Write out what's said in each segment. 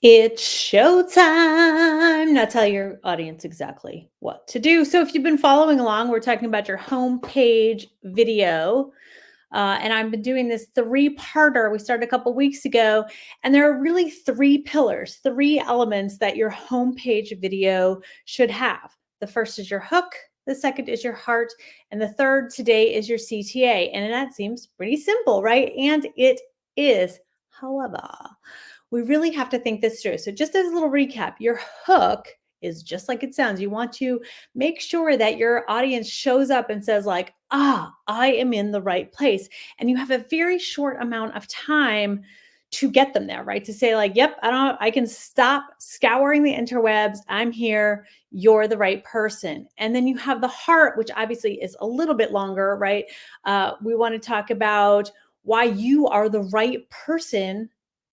It's showtime. Now tell your audience exactly what to do. So if you've been following along, we're talking about your homepage video. And I've been doing this three-parter. We started a couple weeks ago, and there are really three pillars, three elements that your homepage video should have. The first is your hook, the second is your heart, and the third today is your CTA. And that seems pretty simple, right? And it is. However, we really have to think this through. So, just as a little recap, your hook is just like it sounds. You want to make sure that your audience shows up and says, like, I am in the right place. And you have a very short amount of time to get them there, right? To say, like, yep, I can stop scouring the interwebs. I'm here. You're the right person. And then you have the heart, which obviously is a little bit longer, right? We want to talk about why you are the right person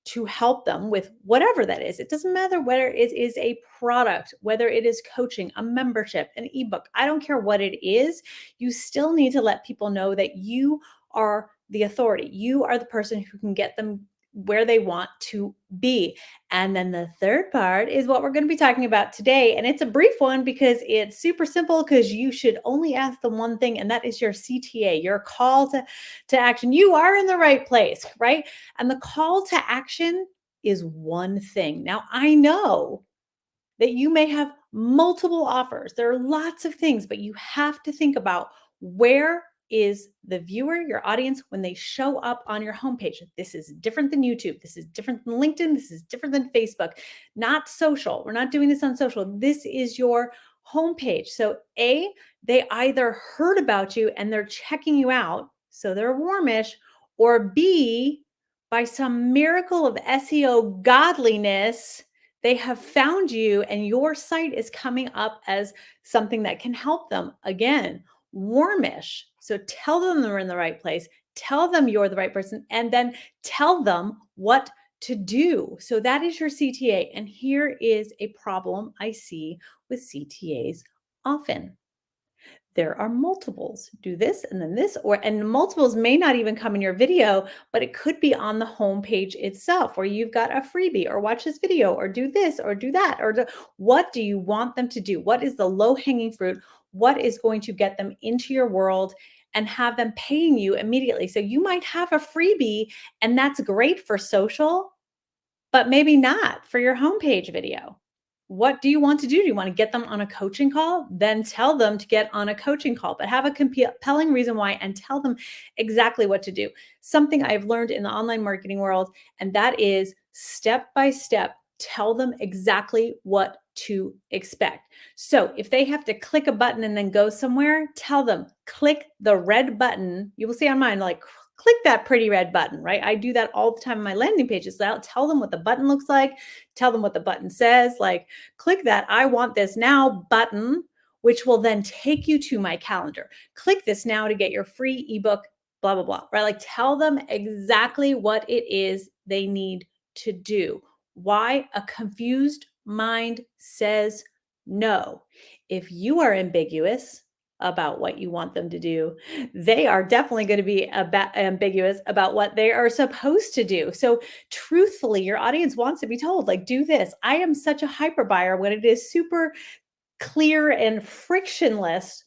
to help them with whatever that is. It doesn't matter whether it is a product, whether it is coaching, a membership, an ebook. I don't care what it is. You still need to let people know that you are the authority. You are the person who can get them where they want to be. And then the third part is what we're going to be talking about today. And it's a brief one because it's super simple because you should only ask them one thing, and that is your CTA, your call to action. You are in the right place, right? And the call to action is one thing. Now, I know that you may have multiple offers. There are lots of things, but you have to think about where is the viewer, your audience, when they show up on your homepage. This is different than YouTube. This is different than LinkedIn. This is different than Facebook, not social. We're not doing this on social. This is your homepage. So, A, they either heard about you and they're checking you out, so they're warmish, or B, by some miracle of SEO godliness, they have found you and your site is coming up as something that can help them. Again, warmish. So tell them they're in the right place, tell them you're the right person, and then tell them what to do. So that is your CTA. And here is a problem I see with CTAs often. There are multiples. Do this and then this, or and multiples may not even come in your video, but it could be on the home page itself where you've got a freebie or watch this video or do this or do that what do you want them to do? What is the low-hanging fruit? What is going to get them into your world and have them paying you immediately? So you might have a freebie and that's great for social, but maybe not for your homepage video. What do you want to do? Do you want to get them on a coaching call? Then tell them to get on a coaching call, but have a compelling reason why and tell them exactly what to do. Something I've learned in the online marketing world, and that is step by step, tell them exactly what to expect. So if they have to click a button and then go somewhere, tell them, click the red button. You will see on mine, like, click that pretty red button, right? I do that all the time on my landing pages. I'll tell them what the button looks like, tell them what the button says, like, click that I want this now button, which will then take you to my calendar. Click this now to get your free ebook, blah, blah, blah, right? Like, tell them exactly what it is they need to do. Why? A confused mind says no. If you are ambiguous about what you want them to do, they are definitely going to be ambiguous about what they are supposed to do. So, truthfully, your audience wants to be told, like, do this. I am such a hyper buyer when it is super clear and frictionless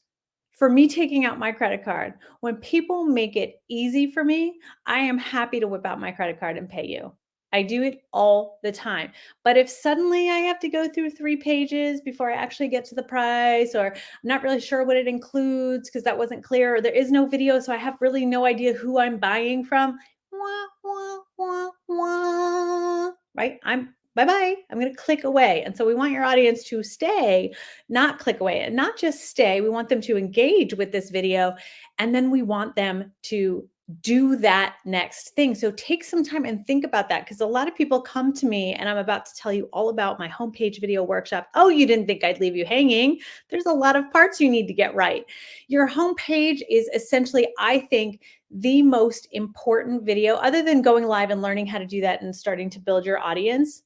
for me taking out my credit card. When people make it easy for me, I am happy to whip out my credit card and pay you. I do it all the time. But if suddenly I have to go through 3 pages before I actually get to the price, or I'm not really sure what it includes because that wasn't clear, or there is no video, so I have really no idea who I'm buying from, wah, wah, wah, wah, right? I'm bye bye. I'm going to click away. And so we want your audience to stay, not click away, and not just stay. We want them to engage with this video. And then we want them to do that next thing. So take some time and think about that, because a lot of people come to me and I'm about to tell you all about my homepage video workshop. Oh, you didn't think I'd leave you hanging. There's a lot of parts you need to get right. Your homepage is essentially, I think, the most important video, other than going live and learning how to do that and starting to build your audience.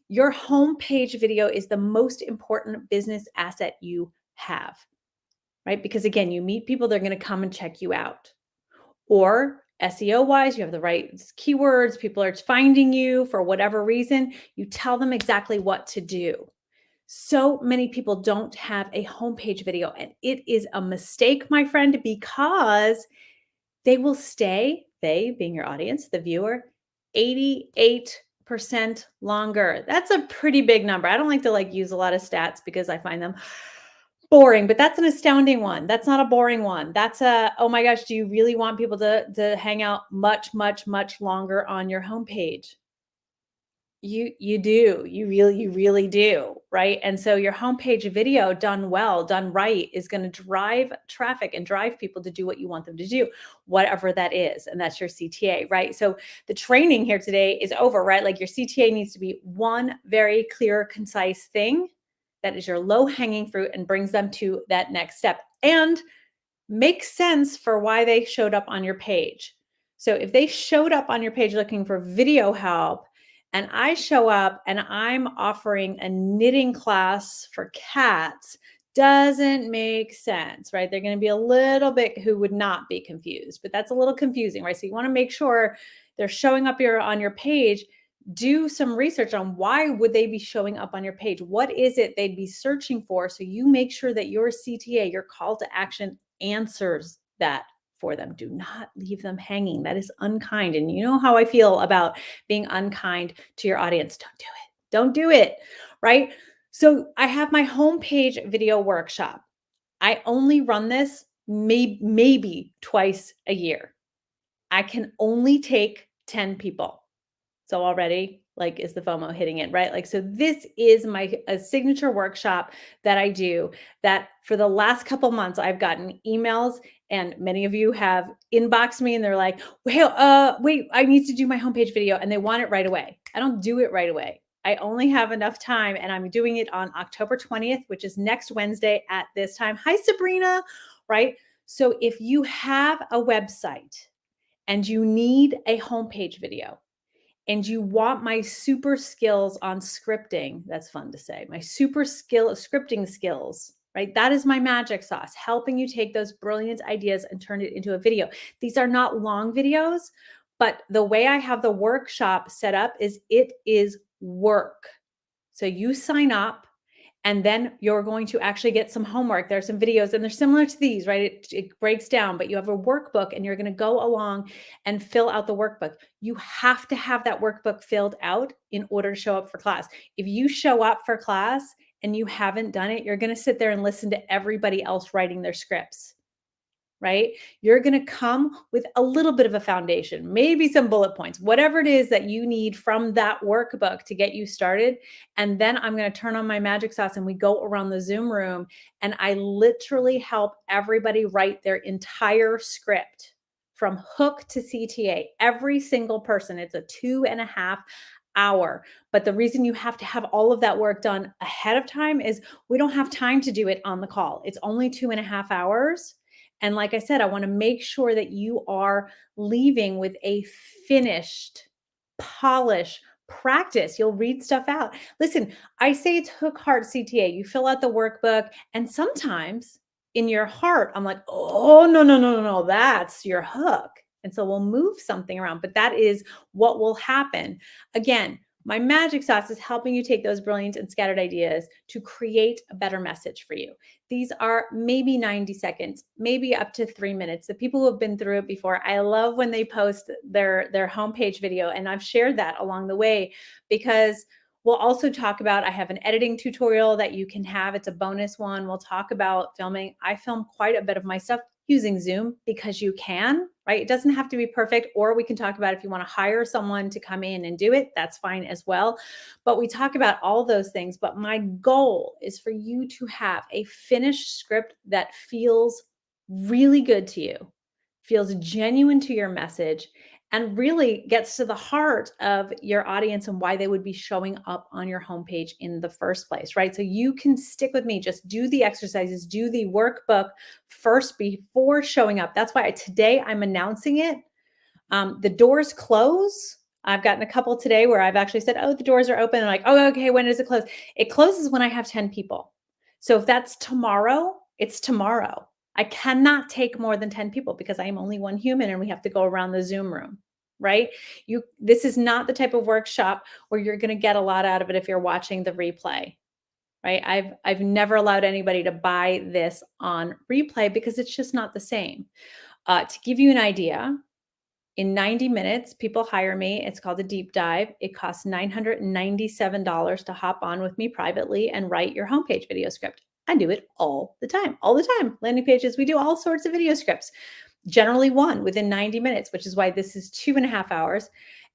Your homepage video is the most important business asset you have, right? Because again, you meet people, they're going to come and check you out. Or SEO wise, you have the right keywords, people are finding you for whatever reason, you tell them exactly what to do. So many people don't have a homepage video, and it is a mistake, my friend, because they will stay, they being your audience, the viewer, 88% longer. That's a pretty big number. I don't like to use a lot of stats because I find them boring, but that's an astounding one. That's not a boring one. That's oh my gosh, do you really want people to hang out much, much, much longer on your homepage? You do. You really do, right? And so your homepage video done well, done right is going to drive traffic and drive people to do what you want them to do, whatever that is. And that's your CTA, right? So the training here today is over, right? Like your CTA needs to be one very clear, concise thing that is your low-hanging fruit and brings them to that next step. And makes sense for why they showed up on your page. So if they showed up on your page looking for video help, and I show up and I'm offering a knitting class for cats, doesn't make sense, right? They're going to be a little bit who would not be confused, but that's a little confusing, right? So you want to make sure they're showing up here on your page. Do some research on why would they be showing up on your page? What is it they'd be searching for? So you make sure that your CTA, your call to action, answers that for them. Do not leave them hanging. That is unkind. And you know how I feel about being unkind to your audience. Don't do it. Don't do it. Right. So I have my homepage video workshop. I only run this maybe twice a year. I can only take 10 people. So already is the FOMO hitting it, right? So this is a signature workshop that I do that for the last couple months I've gotten emails, and many of you have inboxed me and they're like, wait, I need to do my homepage video, and they want it right away. I don't do it right away. I only have enough time, and I'm doing it on October 20th, which is next Wednesday at this time. Hi, Sabrina, right? So if you have a website and you need a homepage video, and you want my super skills on scripting, that's fun to say, my scripting skills, right? That is my magic sauce, helping you take those brilliant ideas and turn it into a video. These are not long videos, but the way I have the workshop set up is it is work. So you sign up, and then you're going to actually get some homework. There's some videos, and they're similar to these, right? It breaks down, but you have a workbook, and you're going to go along and fill out the workbook. You have to have that workbook filled out in order to show up for class. If you show up for class and you haven't done it, you're going to sit there and listen to everybody else writing their scripts. Right? You're going to come with a little bit of a foundation, maybe some bullet points, whatever it is that you need from that workbook to get you started. And then I'm going to turn on my magic sauce and we go around the Zoom room, and I literally help everybody write their entire script from hook to CTA, every single person. It's a 2.5 hour. But the reason you have to have all of that work done ahead of time is we don't have time to do it on the call. It's only 2.5 hours. And like I said, I want to make sure that you are leaving with a finished, polished practice. You'll read stuff out. Listen, I say it's hook, heart, CTA. You fill out the workbook, and sometimes in your heart, I'm like, oh, no, no, no, no, no, that's your hook. And so we'll move something around, but that is what will happen. Again, my magic sauce is helping you take those brilliant and scattered ideas to create a better message for you. These are maybe 90 seconds, maybe up to 3 minutes. The people who have been through it before, I love when they post their homepage video, and I've shared that along the way, because we'll also talk about, I have an editing tutorial that you can have. It's a bonus one. We'll talk about filming. I film quite a bit of my stuff using Zoom because you can, right? It doesn't have to be perfect, or we can talk about if you want to hire someone to come in and do it, that's fine as well. But we talk about all those things. But my goal is for you to have a finished script that feels really good to you, feels genuine to your message, and really gets to the heart of your audience and why they would be showing up on your homepage in the first place, right? So you can stick with me, just do the exercises, do the workbook first before showing up. That's why today I'm announcing it. The doors close. I've gotten a couple today where I've actually said, oh, the doors are open. And like, oh, okay, when does it close? It closes when I have 10 people. So if that's tomorrow, it's tomorrow. I cannot take more than 10 people because I am only one human and we have to go around the Zoom room, right? This is not the type of workshop where you're going to get a lot out of it if you're watching the replay, right? I've never allowed anybody to buy this on replay because it's just not the same. To give you an idea, in 90 minutes, people hire me. It's called a deep dive. It costs $997 to hop on with me privately and write your homepage video script. I do it all the time, all the time. Landing pages, we do all sorts of video scripts, generally one within 90 minutes, which is why this is 2.5 hours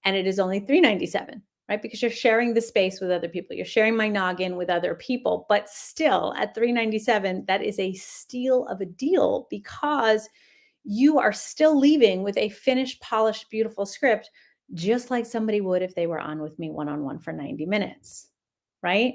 and it is only $397, right? Because you're sharing the space with other people. You're sharing my noggin with other people, but still at $397, that is a steal of a deal because you are still leaving with a finished, polished, beautiful script, just like somebody would if they were on with me one on one for 90 minutes. Right?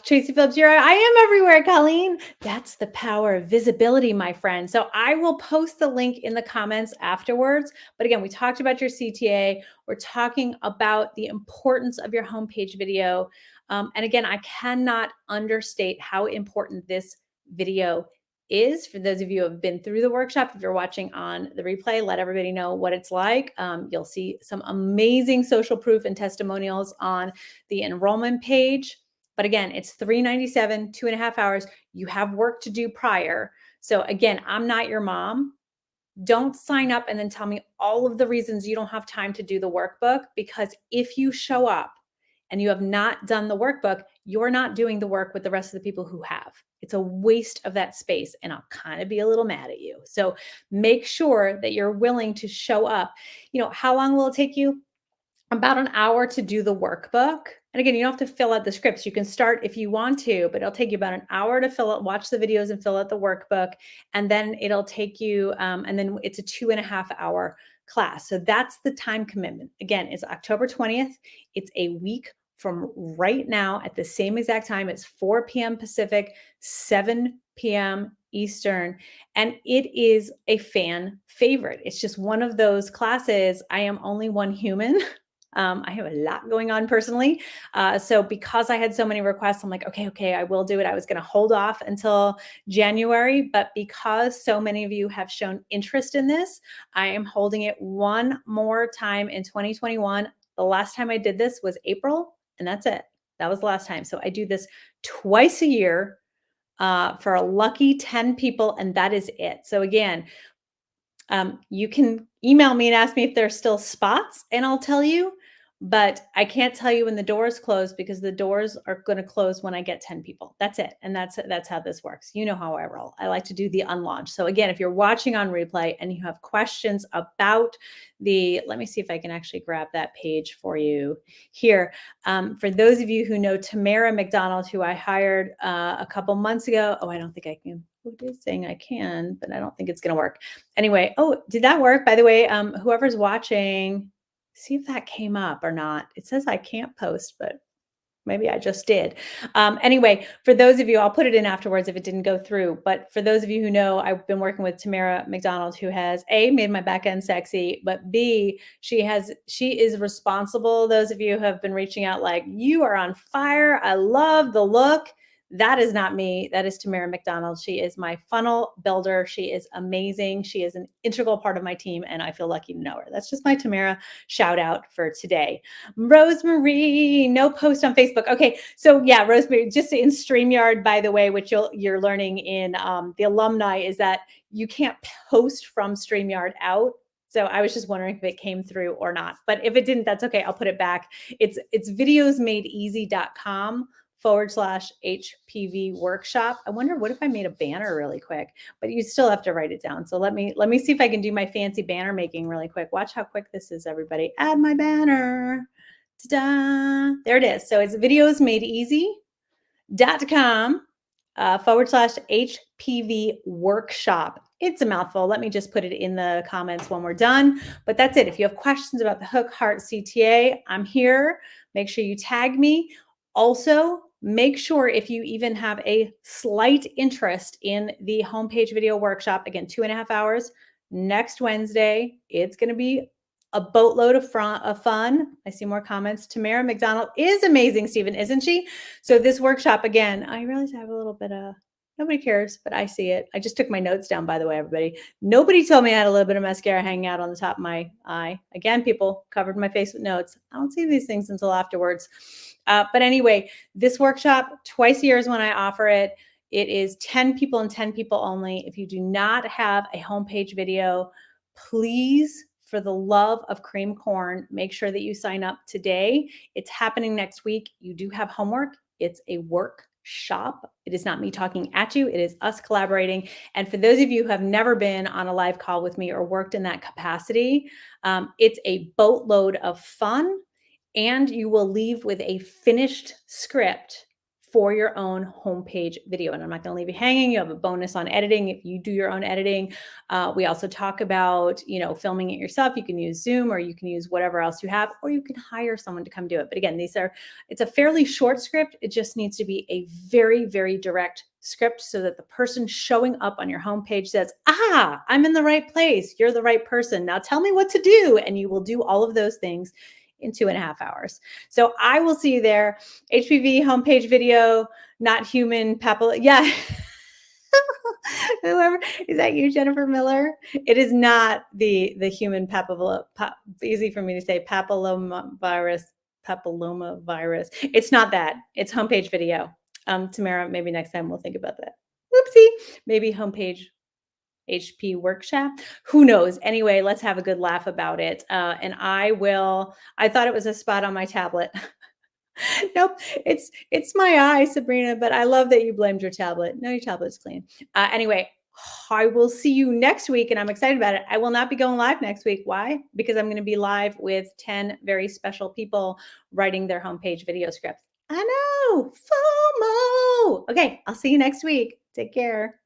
Tracy Phillips, I am everywhere, Colleen. That's the power of visibility, my friend. So I will post the link in the comments afterwards. But again, we talked about your CTA. We're talking about the importance of your homepage video. And again, I cannot understate how important this video is for those of you who have been through the workshop. If you're watching on the replay, let everybody know what it's like. You'll see some amazing social proof and testimonials on the enrollment page. But again, it's $397, 2.5 hours. You have work to do prior. So again, I'm not your mom. Don't sign up and then tell me all of the reasons you don't have time to do the workbook, because if you show up and you have not done the workbook, you're not doing the work with the rest of the people who have. It's a waste of that space, and I'll kind of be a little mad at you. So make sure that you're willing to show up. How long will it take you? About an hour to do the workbook. And again, you don't have to fill out the scripts. You can start if you want to, but it'll take you about an hour to watch the videos and fill out the workbook. And then it'll take you, and then it's a 2.5 hour class. So that's the time commitment. Again, it's October 20th. It's a week from right now at the same exact time. It's 4 p.m. Pacific, 7 p.m. Eastern. And it is a fan favorite. It's just one of those classes. I am only one human. I have a lot going on personally. So because I had so many requests, I'm like, okay, I will do it. I was going to hold off until January, but because so many of you have shown interest in this, I am holding it one more time in 2021. The last time I did this was April, and that's it. That was the last time. So I do this twice a year for a lucky 10 people, and that is it. So again, you can email me and ask me if there's still spots, and I'll tell you, but I can't tell you when the doors close because the doors are going to close when I get 10 people. That's it. And that's how this works. You know how I roll. I like to do the unlaunch. So again, if you're watching on replay and you have questions about let me see if I can actually grab that page for you here. For those of you who know Tamara McDonald, who I hired a couple months ago. Oh, I don't think I can. It is saying I can, but I don't think it's going to work. Anyway, did that work? By the way, whoever's watching, see if that came up or not. It says I can't post, but maybe I just did. Anyway, for those of you, I'll put it in afterwards if it didn't go through. But for those of you who know, I've been working with Tamara McDonald, who has A, made my back end sexy, but B, she is responsible. Those of you who have been reaching out like, you are on fire. I love the look. That is not me. That is Tamara McDonald. She is my funnel builder. She is amazing. She is an integral part of my team, and I feel lucky to know her. That's just my Tamara shout out for today. Rosemary, no post on Facebook. Okay, so yeah, Rosemary, just in StreamYard, by the way, which you're learning in the alumni, is that you can't post from StreamYard out. So I was just wondering if it came through or not. But if it didn't, that's okay. I'll put it back. It's videosmadeeasy.com/HPV workshop. I wonder what if I made a banner really quick, but you still have to write it down. So let me see if I can do my fancy banner making really quick. Watch how quick this is, everybody. Add my banner. Ta-da! There it is. So it's videosmadeeasy.com/HPV workshop. It's a mouthful. Let me just put it in the comments when we're done. But that's it. If you have questions about the Hook Heart CTA, I'm here. Make sure you tag me. Also, make sure if you even have a slight interest in the homepage video workshop, again, 2.5 hours next Wednesday. It's going to be a boatload of fun. I see more comments. Tamara McDonald is amazing, Stephen, isn't she? So this workshop, again, I realize I have a little bit of Nobody cares, but I see it. I just took my notes down, by the way, everybody. Nobody told me I had a little bit of mascara hanging out on the top of my eye. Again, people covered my face with notes. I don't see these things until afterwards. But anyway, this workshop, twice a year is when I offer it. It is 10 people and 10 people only. If you do not have a homepage video, please, for the love of cream corn, make sure that you sign up today. It's happening next week. You do have homework. It's a workshop. It is not me talking at you. It is us collaborating. And for those of you who have never been on a live call with me or worked in that capacity, it's a boatload of fun, and you will leave with a finished script for your own homepage video. And I'm not going to leave you hanging. You have a bonus on editing if you do your own editing. We also talk about, filming it yourself. You can use Zoom, or you can use whatever else you have, or you can hire someone to come do it. But again, it's a fairly short script. It just needs to be a very, very direct script so that the person showing up on your homepage says, I'm in the right place. You're the right person. Now tell me what to do. And you will do all of those things in 2.5 hours. So I will see you there. HPV homepage video, not human papilla. Yeah. Whoever, is that you, Jennifer Miller? It is not the human papilloma. Easy for me to say, papilloma virus. It's not that. It's homepage video. Tamara, maybe next time we'll think about that. Whoopsie. Maybe homepage HP workshop. Who knows? Anyway, let's have a good laugh about it. And I thought it was a spot on my tablet. Nope, it's my eye, Sabrina, but I love that you blamed your tablet. No, your tablet's clean. Anyway, I will see you next week, and I'm excited about it. I will not be going live next week. Why? Because I'm going to be live with 10 very special people writing their homepage video scripts. I know, FOMO. Okay, I'll see you next week. Take care.